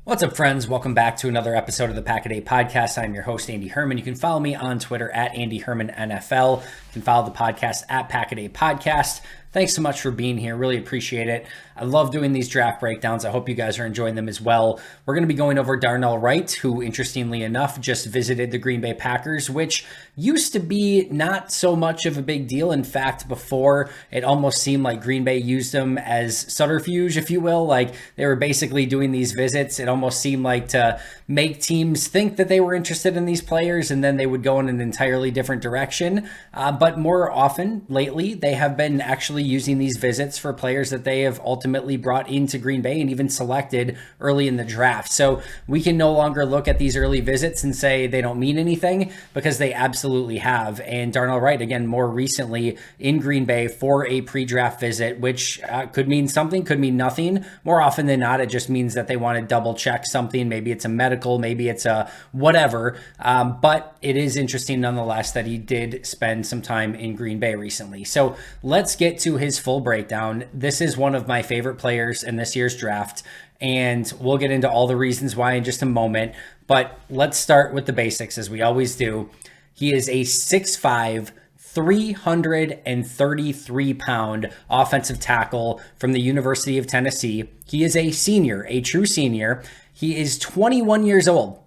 What's up, friends? Welcome back to another episode of the Pack a Day Podcast. I'm your host, Andy Herman. You can follow me on Twitter at Andy Herman NFL. You can follow the podcast at Pack a Day Podcast. Thanks so much for being here. Really appreciate it. I love doing these draft breakdowns. I hope you guys are enjoying them as well. We're going to be going over Darnell Wright, who, interestingly enough, just visited the Green Bay Packers, which used to be not so much of a big deal. In fact, before, it almost seemed like Green Bay used him as subterfuge, if you will. Like, they were basically doing these visits. It almost seemed like to make teams think that they were interested in these players, and then they would go in an entirely different direction. But more often, lately, they have been actually using these visits for players that they have ultimately brought into Green Bay and even selected early in the draft. So we can no longer look at these early visits and say they don't mean anything, because they absolutely have. And Darnell Wright, again, more recently in Green Bay for a pre-draft visit, which could mean something, could mean nothing. More often than not, it just means that they want to double check something. Maybe it's a medical, maybe it's a whatever. But it is interesting nonetheless that he did spend some time in Green Bay recently. So let's get to his full breakdown. This is one of my favorite players in this year's draft, and we'll get into all the reasons why in just a moment. But let's start with the basics, as we always do. He is a 6'5", 333-pound offensive tackle from the University of Tennessee. He is a senior, a true senior. He is 21 years old.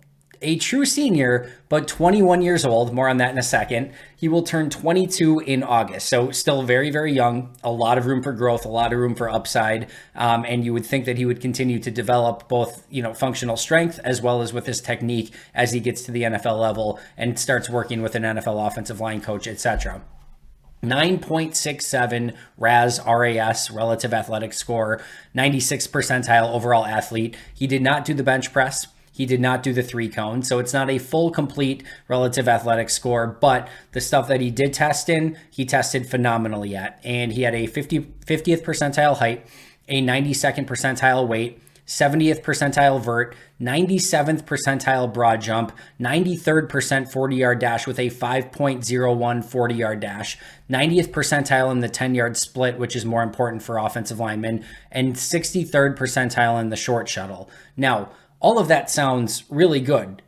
A true senior, but 21 years old. More on that in a second. He will turn 22 in August. So still very, very young. A lot of room for growth, a lot of room for upside. And you would think that he would continue to develop both, functional strength as well as with his technique as he gets to the NFL level and starts working with an NFL offensive line coach, etc. 9.67 RAS, relative athletic score, 96th percentile overall athlete. He did not do the bench press. He did not do the 3-cone, so it's not a full, complete relative athletic score, but the stuff that he did test in, he tested phenomenally at. And he had a 50th percentile height, a 92nd percentile weight, 70th percentile vert, 97th percentile broad jump, 93rd percent 40-yard dash with a 5.01 40-yard dash, 90th percentile in the 10-yard split, which is more important for offensive linemen, and 63rd percentile in the short shuttle. Now, all of that sounds really good,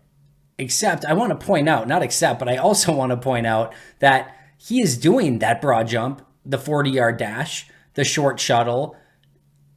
except I want to point out, not except, but I also want to point out that he is doing that broad jump, the 40-yard dash, the short shuttle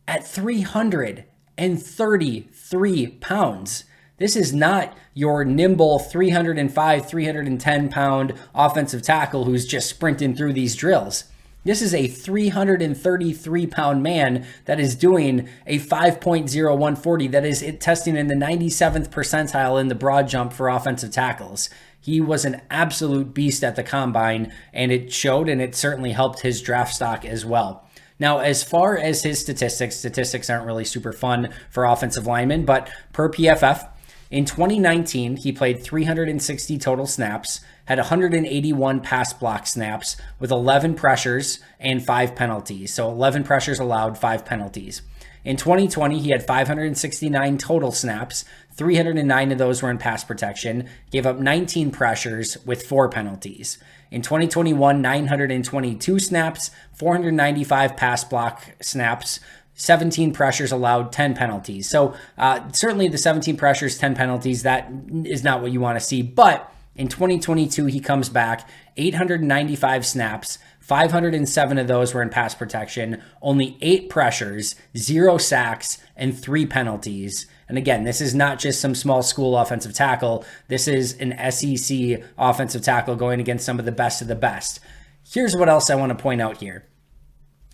at 333 pounds. This is not your nimble 305, 310-pound offensive tackle who's just sprinting through these drills. This is a 333-pound man that is doing a 5.0140 that is testing in the 97th percentile in the broad jump for offensive tackles. He was an absolute beast at the combine, and it showed, and it certainly helped his draft stock as well. Now, as far as his statistics aren't really super fun for offensive linemen, but per PFF, in 2019, he played 360 total snaps, had 181 pass block snaps with 11 pressures and 5 penalties. So 11 pressures allowed, 5 penalties. In 2020, he had 569 total snaps. 309 of those were in pass protection, gave up 19 pressures with 4 penalties. In 2021, 922 snaps, 495 pass block snaps, 17 pressures allowed, 10 penalties. So certainly the 17 pressures, 10 penalties, that is not what you want to see. But in 2022, he comes back, 895 snaps, 507 of those were in pass protection, only 8 pressures, 0 sacks, and 3 penalties. And again, this is not just some small school offensive tackle. This is an SEC offensive tackle going against some of the best of the best. Here's what else I want to point out here.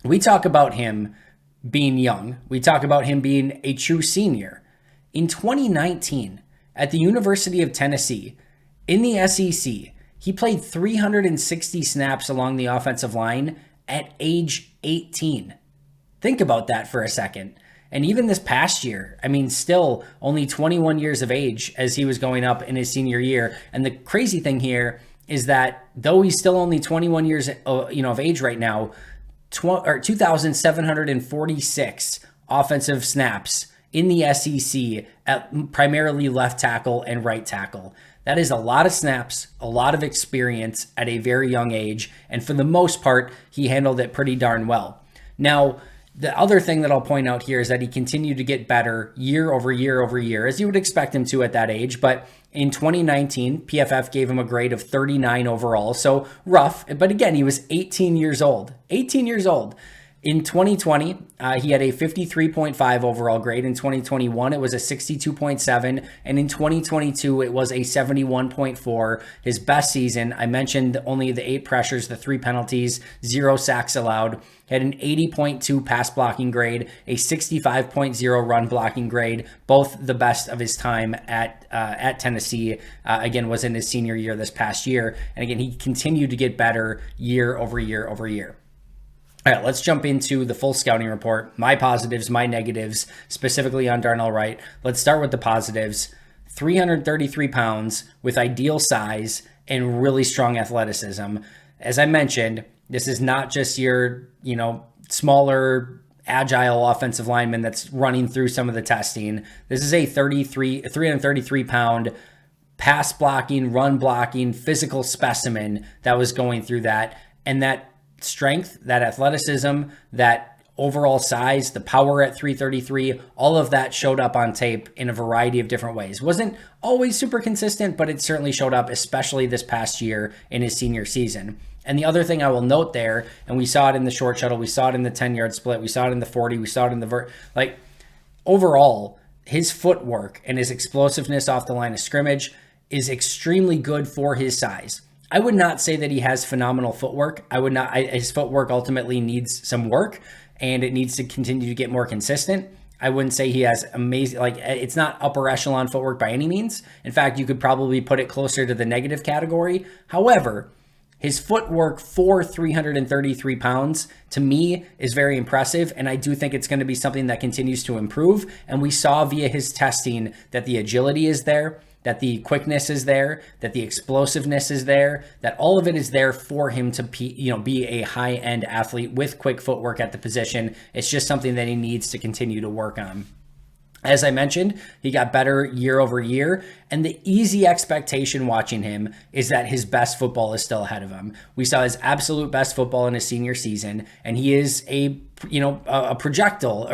We talk about him being young. We talk about him being a true senior. In 2019, at the University of Tennessee, in the SEC, he played 360 snaps along the offensive line at age 18. Think about that for a second. And even this past year, still only 21 years of age as he was going up in his senior year. And the crazy thing here is that though he's still only 21 years of age right now, 2,746 offensive snaps in the SEC at primarily left tackle and right tackle. That is a lot of snaps, a lot of experience at a very young age, and for the most part, he handled it pretty darn well. Now, The other thing that I'll point out here is that he continued to get better year over year over year, as you would expect him to at that age. But in 2019, PFF gave him a grade of 39 overall. So rough. But again, he was 18 years old. 18 years old. In 2020, he had a 53.5 overall grade. In 2021, it was a 62.7. And in 2022, it was a 71.4. His best season. I mentioned only the 8 pressures, the 3 penalties, 0 sacks allowed. He had an 80.2 pass blocking grade, a 65.0 run blocking grade, both the best of his time at Tennessee. Again, was in his senior year this past year. And again, he continued to get better year over year over year. All right, let's jump into the full scouting report. My positives, my negatives, specifically on Darnell Wright. Let's start with the positives. 333 pounds with ideal size and really strong athleticism. As I mentioned, this is not just your, smaller, agile offensive lineman that's running through some of the testing. This is a 333 pound pass blocking, run blocking, physical specimen that was going through that. And that strength, that athleticism, that overall size, the power at 333, all of that showed up on tape in a variety of different ways. Wasn't always super consistent, but it certainly showed up, especially this past year in his senior season. And the other thing I will note there, and we saw it in the short shuttle, we saw it in the 10-yard split, we saw it in the 40, we saw it in the overall, his footwork and his explosiveness off the line of scrimmage is extremely good for his size. I would not say that he has phenomenal footwork. His footwork ultimately needs some work and it needs to continue to get more consistent. I wouldn't say he has amazing, it's not upper echelon footwork by any means. In fact, you could probably put it closer to the negative category. However, his footwork for 333 pounds, to me, is very impressive, and I do think it's going to be something that continues to improve. And we saw via his testing that the agility is there, that the quickness is there, that the explosiveness is there, that all of it is there for him to be a high-end athlete with quick footwork at the position. It's just something that he needs to continue to work on. As I mentioned, he got better year over year, and the easy expectation watching him is that his best football is still ahead of him. We saw his absolute best football in his senior season, and he is a projectile,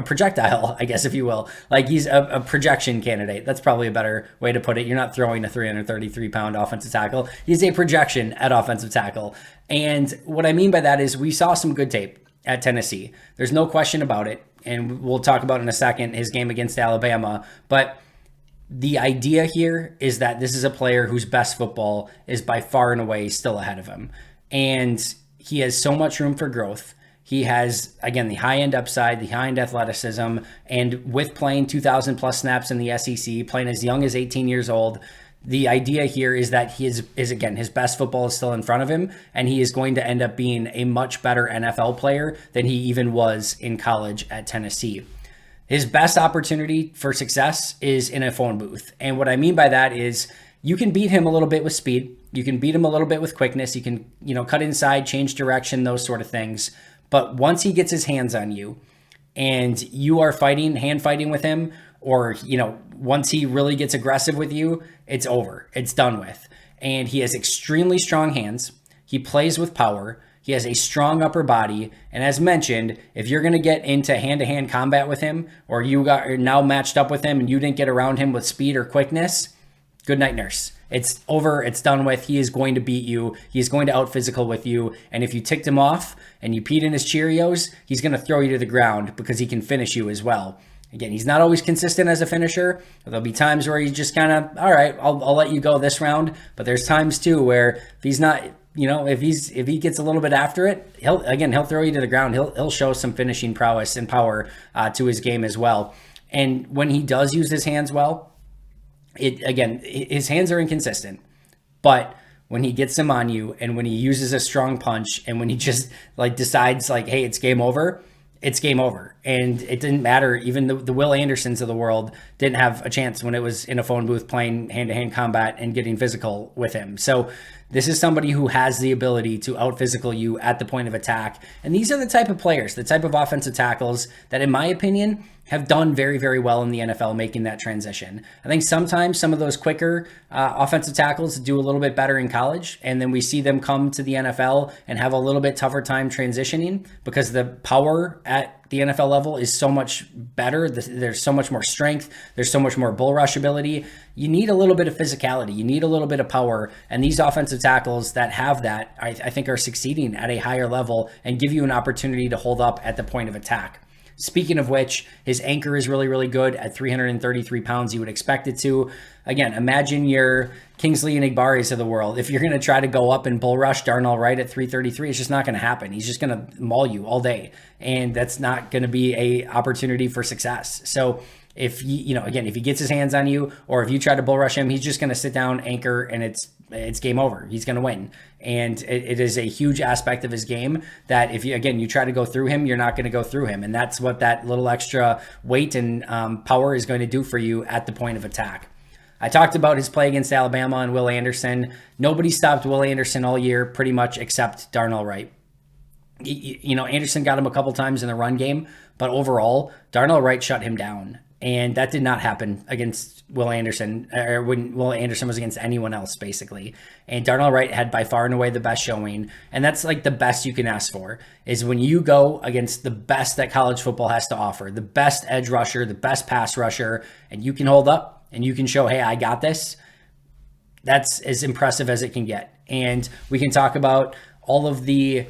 I guess, if you will. Like, he's a projection candidate. That's probably a better way to put it. You're not throwing a 333-pound offensive tackle. He's a projection at offensive tackle. And what I mean by that is we saw some good tape at Tennessee. There's no question about it. And we'll talk about in a second his game against Alabama. But the idea here is that this is a player whose best football is by far and away still ahead of him. And he has so much room for growth. He has, again, the high-end upside, the high-end athleticism, and with playing 2,000-plus snaps in the SEC, playing as young as 18 years old, the idea here is that his best football is still in front of him, and he is going to end up being a much better NFL player than he even was in college at Tennessee. His best opportunity for success is in a phone booth. And what I mean by that is you can beat him a little bit with speed. You can beat him a little bit with quickness. You can, cut inside, change direction, those sort of things. But once he gets his hands on you and you are hand fighting with him, or, once he really gets aggressive with you, it's over. It's done with. And he has extremely strong hands. He plays with power. He has a strong upper body. And as mentioned, if you're going to get into hand-to-hand combat with him, or are now matched up with him and you didn't get around him with speed or quickness, good night, nurse. It's over. It's done with. He is going to beat you. He's going to out-physical with you. And if you ticked him off and you peed in his Cheerios, he's going to throw you to the ground because he can finish you as well. Again, he's not always consistent as a finisher. There'll be times where he's just kind of, all right, I'll let you go this round. But there's times too where if he's not, if he gets a little bit after it, he'll throw you to the ground. He'll show some finishing prowess and power to his game as well. And when he does use his hands well, his hands are inconsistent, but when he gets them on you and when he uses a strong punch and when he just decides hey, it's game over. It's game over. And it didn't matter. Even the Will Andersons of the world didn't have a chance when it was in a phone booth playing hand-to-hand combat and getting physical with him. So this is somebody who has the ability to out-physical you at the point of attack. And these are the type of players, the type of offensive tackles that, in my opinion, have done very, very well in the NFL making that transition. I think sometimes some of those quicker offensive tackles do a little bit better in college, and then we see them come to the NFL and have a little bit tougher time transitioning because the power at the NFL level is so much better. There's so much more strength. There's so much more bull rush ability. You need a little bit of physicality. You need a little bit of power. And these offensive tackles that have that, I think, are succeeding at a higher level and give you an opportunity to hold up at the point of attack. Speaking of which, his anchor is really, really good at 333 pounds. You would expect it to. Again, imagine your Kingsley and Igbaris of the world. If you're going to try to go up and bull rush Darnell Wright at 333, it's just not going to happen. He's just going to maul you all day. And that's not going to be a opportunity for success. So if if he gets his hands on you, or if you try to bull rush him, he's just going to sit down, anchor, and it's game over. He's going to win. And it is a huge aspect of his game that if you try to go through him, you're not going to go through him. And that's what that little extra weight and power is going to do for you at the point of attack. I talked about his play against Alabama and Will Anderson. Nobody stopped Will Anderson all year, pretty much, except Darnell Wright. Anderson got him a couple times in the run game, but overall, Darnell Wright shut him down. And that did not happen against Will Anderson, or when Will Anderson was against anyone else, basically. And Darnell Wright had by far and away the best showing. And that's like the best you can ask for, is when you go against the best that college football has to offer, the best edge rusher, the best pass rusher, and you can hold up and you can show, hey, I got this. That's as impressive as it can get. And we can talk about all the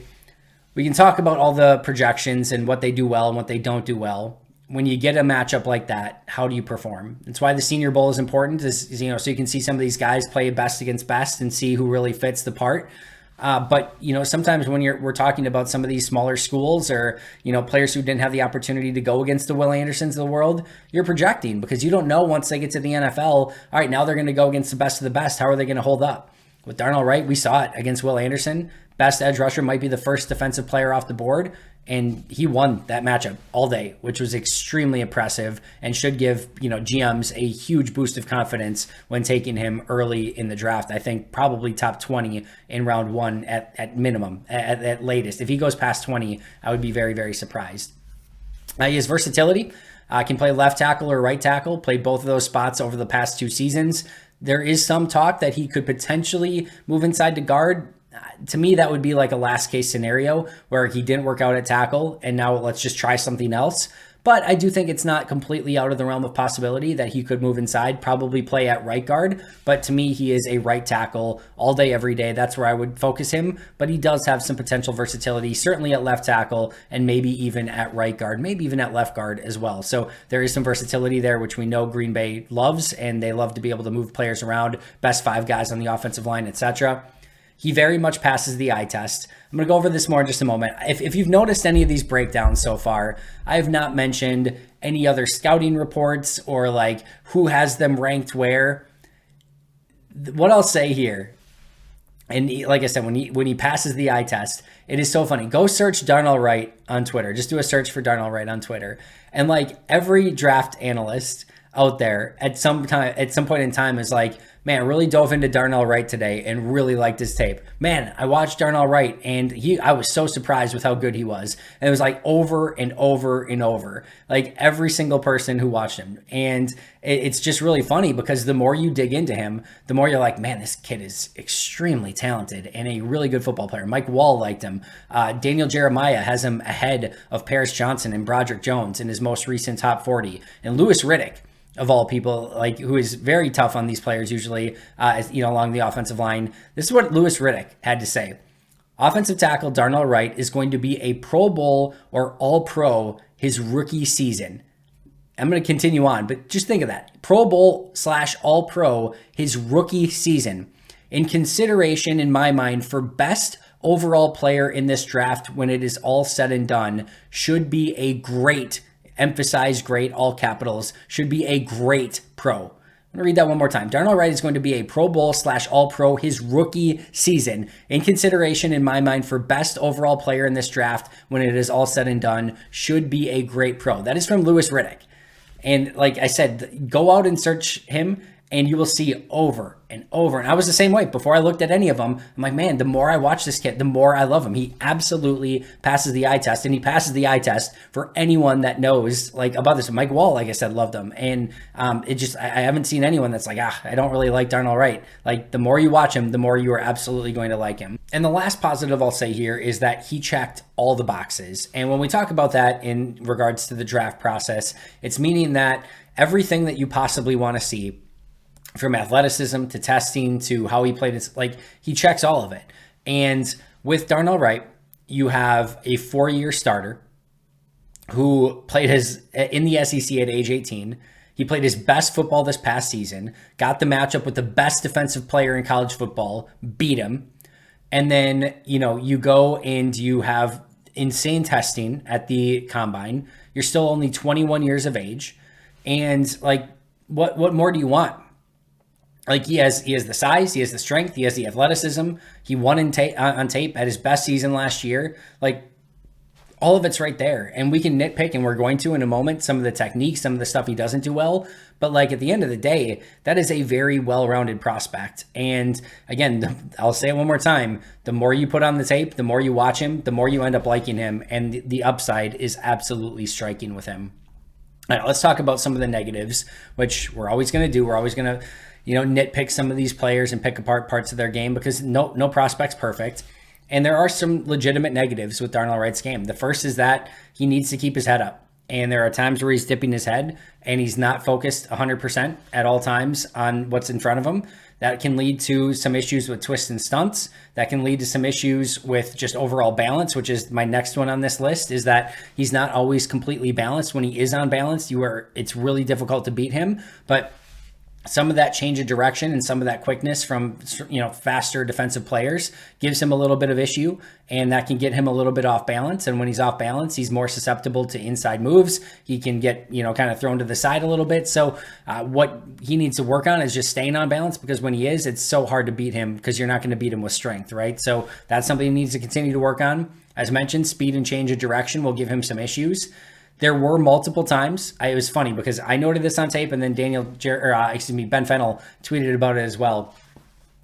projections and what they do well and what they don't do well. When you get a matchup like that, how do you perform? That's why the Senior Bowl is important, so you can see some of these guys play best against best and see who really fits the part. But sometimes when we're talking about some of these smaller schools or players who didn't have the opportunity to go against the Will Andersons of the world, you're projecting because you don't know once they get to the NFL. All right, now they're going to go against the best of the best. How are they going to hold up? With Darnell Wright, we saw it against Will Anderson. Best edge rusher, might be the first defensive player off the board. And he won that matchup all day, which was extremely impressive and should give, GMs a huge boost of confidence when taking him early in the draft. I think probably top 20 in round one at minimum, at latest. If he goes past 20, I would be very, very surprised. He has versatility. Can play left tackle or right tackle, played both of those spots over the past 2 seasons. There is some talk that he could potentially move inside to guard. To me, that would be like a last case scenario where he didn't work out at tackle and now let's just try something else. But I do think it's not completely out of the realm of possibility that he could move inside, probably play at right guard. But to me, he is a right tackle all day, every day. That's where I would focus him. But he does have some potential versatility, certainly at left tackle and maybe even at right guard, maybe even at left guard as well. So there is some versatility there, which we know Green Bay loves, and they love to be able to move players around, best 5 guys on the offensive line, etc. He very much passes the eye test. I'm going to go over this more in just a moment. If you've noticed any of these breakdowns so far, I have not mentioned any other scouting reports or like who has them ranked where. What I'll say here, and like I said, when he passes the eye test, it is so funny. Go search Darnell Wright on Twitter. Just do a search for Darnell Wright on Twitter. And like every draft analyst out there at some point in time is like, man, I really dove into Darnell Wright today and really liked his tape. Man, I watched Darnell Wright and I was so surprised with how good he was. And it was like over and over and over, like every single person who watched him. And it's just really funny because the more you dig into him, the more you're like, man, this kid is extremely talented and a really good football player. Mike Wall liked him. Daniel Jeremiah has him ahead of Paris Johnson and Broderick Jones in his most recent top 40. And Louis Riddick, of all people, like who is very tough on these players usually, along the offensive line. This is what Louis Riddick had to say. Offensive tackle Darnell Wright is going to be a Pro Bowl or All-Pro his rookie season. I'm going to continue on, but just think of that. Pro Bowl / All-Pro his rookie season. In consideration, in my mind, for best overall player in this draft when it is all said and done, should be a great, emphasize great, all capitals, should be a great pro. I'm going to read that one more time. Darnell Wright is going to be a Pro Bowl / All-Pro his rookie season. In consideration, in my mind, for best overall player in this draft, when it is all said and done, should be a great pro. That is from Louis Riddick. And like I said, go out and search him And you will see over and over. And I was the same way before I looked at any of them. I'm like, man, the more I watch this kid, the more I love him. He absolutely passes the eye test, and he passes the eye test for anyone that knows like about this. Mike Wall, like I said, loved him. And I haven't seen anyone that's like, I don't really like Darnell Wright. Like the more you watch him, the more you are absolutely going to like him. And the last positive I'll say here is that he checked all the boxes. And when we talk about that in regards to the draft process, it's meaning that everything that you possibly want to see, from athleticism to testing to how he played, it's like he checks all of it. And with Darnell Wright, you have a 4-year starter who played in the SEC at age 18. He played his best football this past season, got the matchup with the best defensive player in college football, beat him. And then, you go and you have insane testing at the combine. You're still only 21 years of age. And like, what more do you want? Like he has the size, he has the strength, he has the athleticism. He won on tape at his best season last year. Like all of it's right there. And we can nitpick, and we're going to in a moment, some of the techniques, some of the stuff he doesn't do well. But like at the end of the day, that is a very well-rounded prospect. And again, I'll say it one more time. The more you put on the tape, the more you watch him, the more you end up liking him. And the upside is absolutely striking with him. All right, let's talk about some of the negatives, which we're always going to do. We're always going to nitpick some of these players and pick apart parts of their game because no prospect's perfect. And there are some legitimate negatives with Darnell Wright's game. The first is that he needs to keep his head up. And there are times where he's dipping his head and he's not focused 100% at all times on what's in front of him. That can lead to some issues with twists and stunts. That can lead to some issues with just overall balance, which is my next one on this list, is that he's not always completely balanced. When he is on balance, it's really difficult to beat him. But some of that change of direction and some of that quickness from faster defensive players gives him a little bit of issue, and that can get him a little bit off balance. And when he's off balance, he's more susceptible to inside moves. He can get kind of thrown to the side a little bit. So what he needs to work on is just staying on balance, because when he is, it's so hard to beat him because you're not going to beat him with strength, right? So that's something he needs to continue to work on. As mentioned, speed and change of direction will give him some issues. There were multiple times. It was funny because I noted this on tape, and then Ben Fennell tweeted about it as well.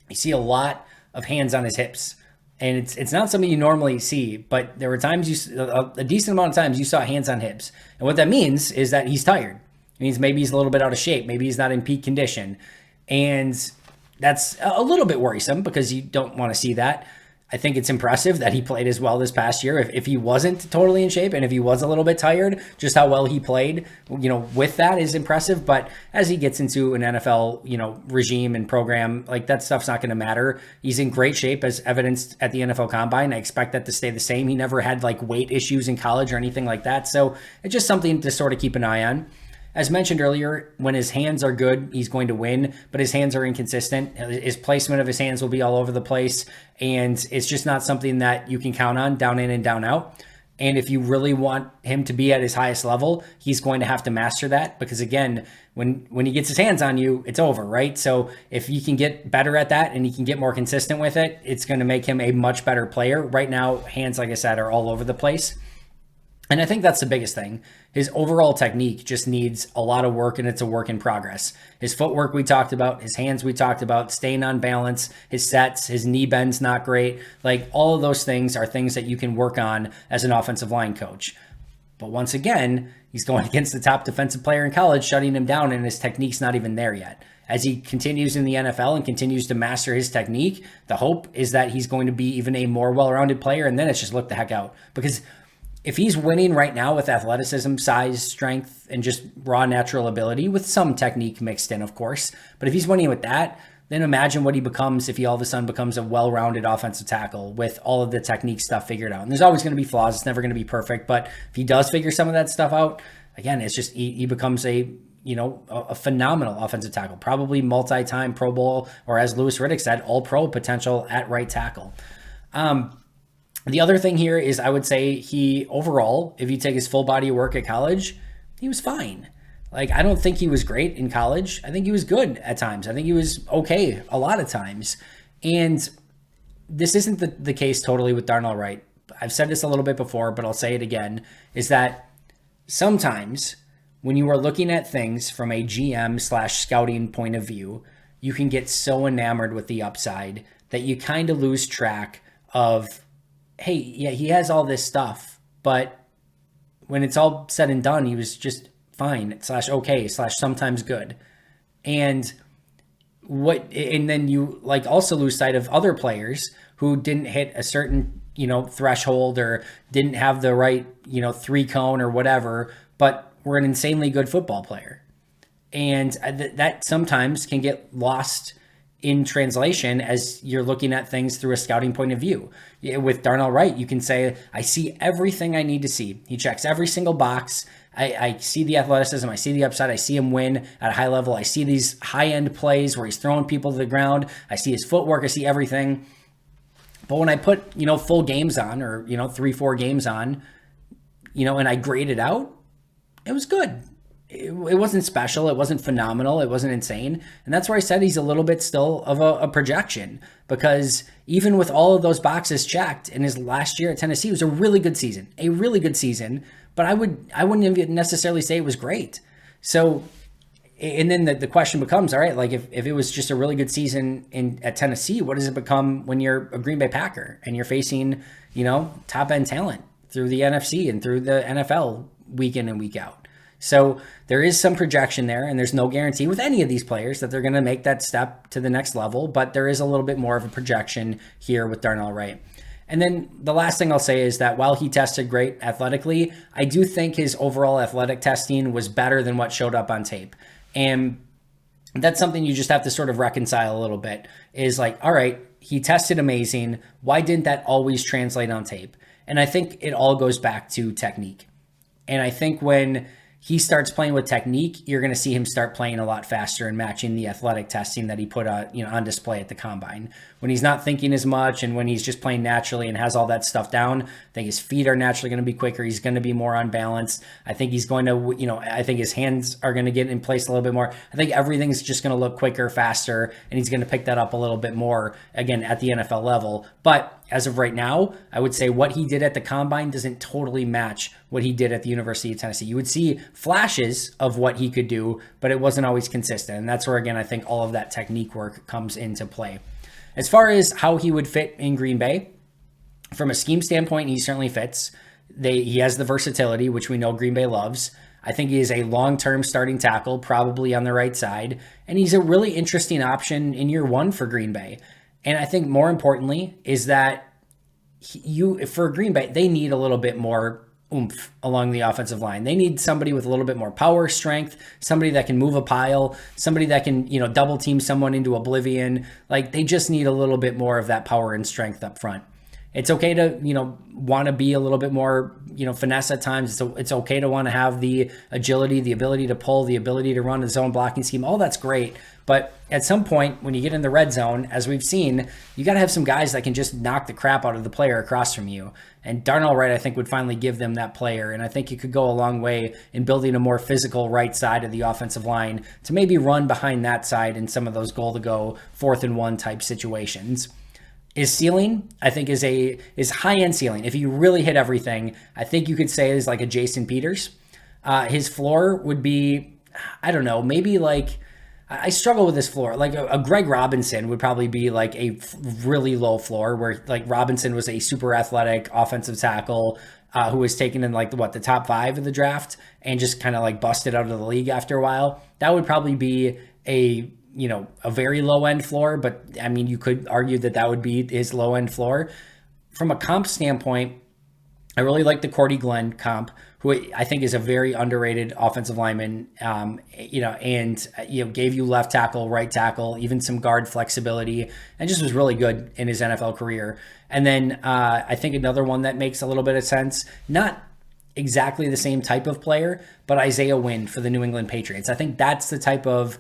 You see a lot of hands on his hips, and it's not something you normally see. But there were times a decent amount of times you saw hands on hips, and what that means is that he's tired. It means maybe he's a little bit out of shape, maybe he's not in peak condition, and that's a little bit worrisome because you don't want to see that. I think it's impressive that he played as well this past year. If he wasn't totally in shape and if he was a little bit tired, just how well he played, with that is impressive. But as he gets into an NFL, regime and program, like that stuff's not going to matter. He's in great shape as evidenced at the NFL Combine. I expect that to stay the same. He never had like weight issues in college or anything like that. So it's just something to sort of keep an eye on. As mentioned earlier, when his hands are good, he's going to win, but his hands are inconsistent. His placement of his hands will be all over the place, and it's just not something that you can count on down in and down out. And if you really want him to be at his highest level, he's going to have to master that, because again, when he gets his hands on you, it's over, right? So if he can get better at that and he can get more consistent with it, it's going to make him a much better player. Right now, hands, like I said, are all over the place. And I think that's the biggest thing. His overall technique just needs a lot of work, and it's a work in progress. His footwork we talked about, his hands we talked about, staying on balance, his sets, his knee bend's not great. Like all of those things are things that you can work on as an offensive line coach. But once again, he's going against the top defensive player in college, shutting him down, and his technique's not even there yet. As he continues in the NFL and continues to master his technique, the hope is that he's going to be even a more well-rounded player, and then it's just look the heck out. Because if he's winning right now with athleticism, size, strength, and just raw natural ability, with some technique mixed in, of course, but if he's winning with that, then imagine what he becomes if he all of a sudden becomes a well-rounded offensive tackle with all of the technique stuff figured out. And there's always going to be flaws. It's never going to be perfect. But if he does figure some of that stuff out, again, it's just he becomes a phenomenal offensive tackle, probably multi-time Pro Bowl, or as Louis Riddick said, all-pro potential at right tackle. The other thing here is I would say he overall, if you take his full body of work at college, he was fine. Like, I don't think he was great in college. I think he was good at times. I think he was okay a lot of times. And this isn't the case totally with Darnell Wright. I've said this a little bit before, but I'll say it again, is that sometimes when you are looking at things from a GM/scouting point of view, you can get so enamored with the upside that you kind of lose track of, hey, yeah, he has all this stuff, but when it's all said and done, he was just fine/okay/sometimes good. And then you like also lose sight of other players who didn't hit a certain, threshold or didn't have the right, 3-cone or whatever, but were an insanely good football player. And that sometimes can get lost in translation as you're looking at things through a scouting point of view. With Darnell Wright, you can say, I see everything I need to see. He checks every single box. I see the athleticism. I see the upside. I see him win at a high level. I see these high-end plays where he's throwing people to the ground. I see his footwork. I see everything. But when I put, full games on or, 3-4 games on, and I grade it out, it was good. It wasn't special. It wasn't phenomenal. It wasn't insane. And that's where I said he's a little bit still of a projection, because even with all of those boxes checked in his last year at Tennessee, it was a really good season, but I wouldn't even necessarily say it was great. So, and then the question becomes, all right, like if it was just a really good season at Tennessee, what does it become when you're a Green Bay Packer and you're facing, top end talent through the NFC and through the NFL week in and week out? So there is some projection there, and there's no guarantee with any of these players that they're going to make that step to the next level, but there is a little bit more of a projection here with Darnell Wright. And then the last thing I'll say is that while he tested great athletically, I do think his overall athletic testing was better than what showed up on tape. And that's something you just have to sort of reconcile a little bit, is like, all right, he tested amazing. Why didn't that always translate on tape? And I think it all goes back to technique. And I think when he starts playing with technique, you're going to see him start playing a lot faster and matching the athletic testing that he put on display at the combine. When he's not thinking as much and when he's just playing naturally and has all that stuff down, I think his feet are naturally going to be quicker. He's going to be more unbalanced. I think he's going to, I think his hands are going to get in place a little bit more. I think everything's just going to look quicker, faster, and he's going to pick that up a little bit more, again, at the NFL level. But as of right now, I would say what he did at the combine doesn't totally match what he did at the University of Tennessee. You would see flashes of what he could do, but it wasn't always consistent. And that's where, again, I think all of that technique work comes into play. As far as how he would fit in Green Bay, from a scheme standpoint, he certainly fits. He has the versatility, which we know Green Bay loves. I think he is a long-term starting tackle, probably on the right side. And he's a really interesting option in year one for Green Bay. And I think more importantly is that for Green Bay, they need a little bit more oomph along the offensive line. They need somebody with a little bit more power, strength, somebody that can move a pile, somebody that can, double team someone into oblivion. Like, they just need a little bit more of that power and strength up front. It's okay to, want to be a little bit more, finesse at times. So it's okay to want to have the agility, the ability to pull, the ability to run a zone blocking scheme. All that's great. But at some point, when you get in the red zone, as we've seen, you got to have some guys that can just knock the crap out of the player across from you. And Darnell Wright, I think, would finally give them that player. And I think it could go a long way in building a more physical right side of the offensive line to maybe run behind that side in some of those goal-to-go 4th and 1 type situations. His ceiling, I think, is high-end ceiling. If you really hit everything, I think you could say is like a Jason Peters. His floor would be, I don't know, maybe like, I struggle with this floor. Like a Greg Robinson would probably be like a really low floor, where like Robinson was a super athletic offensive tackle who was taken in like the top 5 of the draft and just kind of like busted out of the league after a while. That would probably be a very low end floor, but I mean, you could argue that would be his low end floor. From a comp standpoint, I really like the Cordy Glenn comp, who I think is a very underrated offensive lineman, and gave you left tackle, right tackle, even some guard flexibility, and just was really good in his NFL career. And then I think another one that makes a little bit of sense, not exactly the same type of player, but Isaiah Wynn for the New England Patriots. I think that's the type of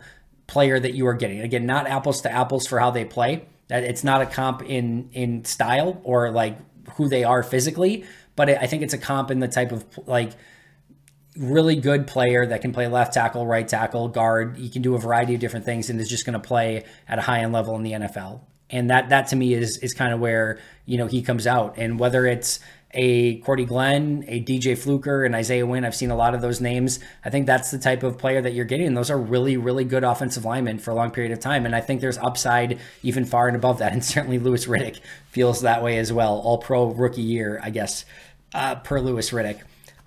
player that you are getting. Again, not apples to apples for how they play. It's not a comp in style or like who they are physically, but I think it's a comp in the type of like really good player that can play left tackle, right tackle, guard. He can do a variety of different things and is just going to play at a high end level in the NFL. And that to me is kind of where, he comes out. And whether it's a Cordy Glenn, a DJ Fluker, and Isaiah Wynn. I've seen a lot of those names. I think that's the type of player that you're getting. And those are really, really good offensive linemen for a long period of time. And I think there's upside even far and above that. And certainly Louis Riddick feels that way as well. All pro rookie year, I guess, per Louis Riddick.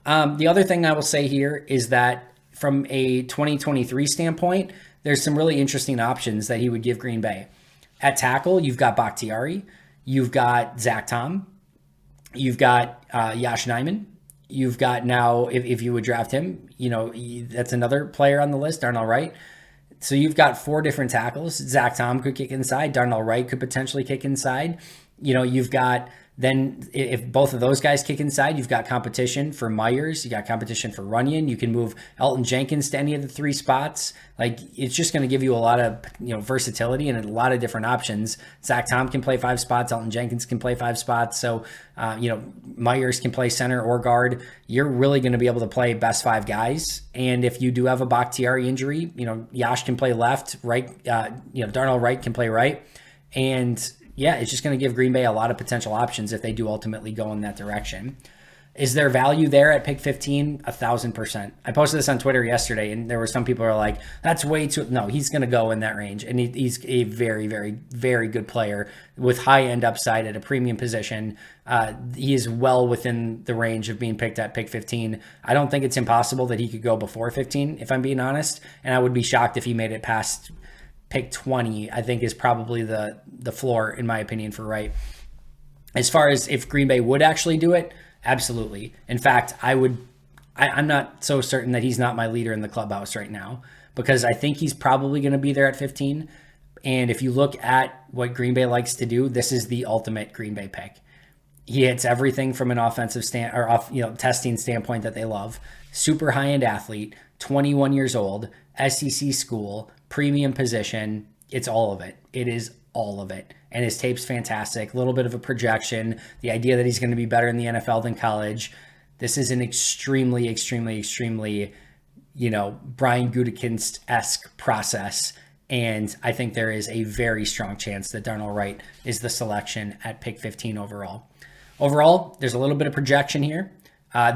The other thing I will say here is that from a 2023 standpoint, there's some really interesting options that he would give Green Bay. At tackle, you've got Bakhtiari, you've got Zach Tom, you've got Yash Nyman. You've got now, if you would draft him, that's another player on the list, Darnell Wright. So you've got 4 different tackles. Zach Tom could kick inside. Darnell Wright could potentially kick inside. You've got, then if both of those guys kick inside, you've got competition for Myers. You got competition for Runyon. You can move Elton Jenkins to any of the 3 spots. Like, it's just going to give you a lot of, versatility and a lot of different options. Zach Tom can play 5 spots. Elton Jenkins can play 5 spots. So, Myers can play center or guard. You're really going to be able to play best 5 guys. And if you do have a Bakhtiari injury, Yash can play left, right. Darnell Wright can play right. And yeah, it's just going to give Green Bay a lot of potential options if they do ultimately go in that direction. Is there value there at pick 15? 1,000%. I posted this on Twitter yesterday, and there were some people who are like, that's way too... No, he's going to go in that range. And he's a very, very, very good player with high-end upside at a premium position. He is well within the range of being picked at pick 15. I don't think it's impossible that he could go before 15, if I'm being honest. And I would be shocked if he made it past... pick 20, I think, is probably the floor, in my opinion, for Wright. As far as if Green Bay would actually do it, absolutely. In fact, I'm not so certain that he's not my leader in the clubhouse right now, because I think he's probably going to be there at 15. And if you look at what Green Bay likes to do, this is the ultimate Green Bay pick. He hits everything from an offensive testing standpoint that they love. Super high-end athlete, 21 years old, SEC school, premium position. It's all of it. It is all of it. And his tape's fantastic. A little bit of a projection. The idea that he's going to be better in the NFL than college. This is an extremely, extremely, extremely, Brian Gutekunst-esque process. And I think there is a very strong chance that Darnell Wright is the selection at pick 15 overall. Overall, there's a little bit of projection here.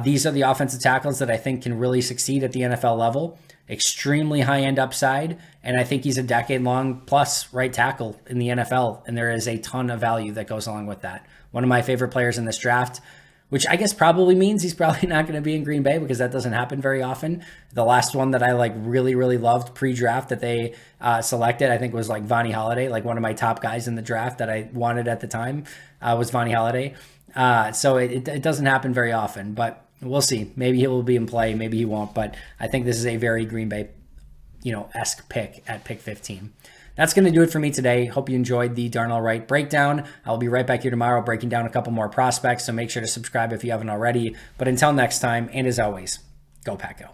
These are the offensive tackles that I think can really succeed at the NFL level. Extremely high-end upside, and I think he's a decade-long plus right tackle in the NFL, and there is a ton of value that goes along with that. One of my favorite players in this draft, which I guess probably means he's probably not going to be in Green Bay because that doesn't happen very often. The last one that I really, really loved pre-draft that they selected, I think was Vonnie Holliday, one of my top guys in the draft that I wanted at the time was Vonnie Holliday. So it doesn't happen very often, but we'll see. Maybe he will be in play. Maybe he won't. But I think this is a very Green Bay, esque pick at pick 15. That's going to do it for me today. Hope you enjoyed the Darnell Wright breakdown. I'll be right back here tomorrow breaking down a couple more prospects. So make sure to subscribe if you haven't already. But until next time, and as always, go Pack Go.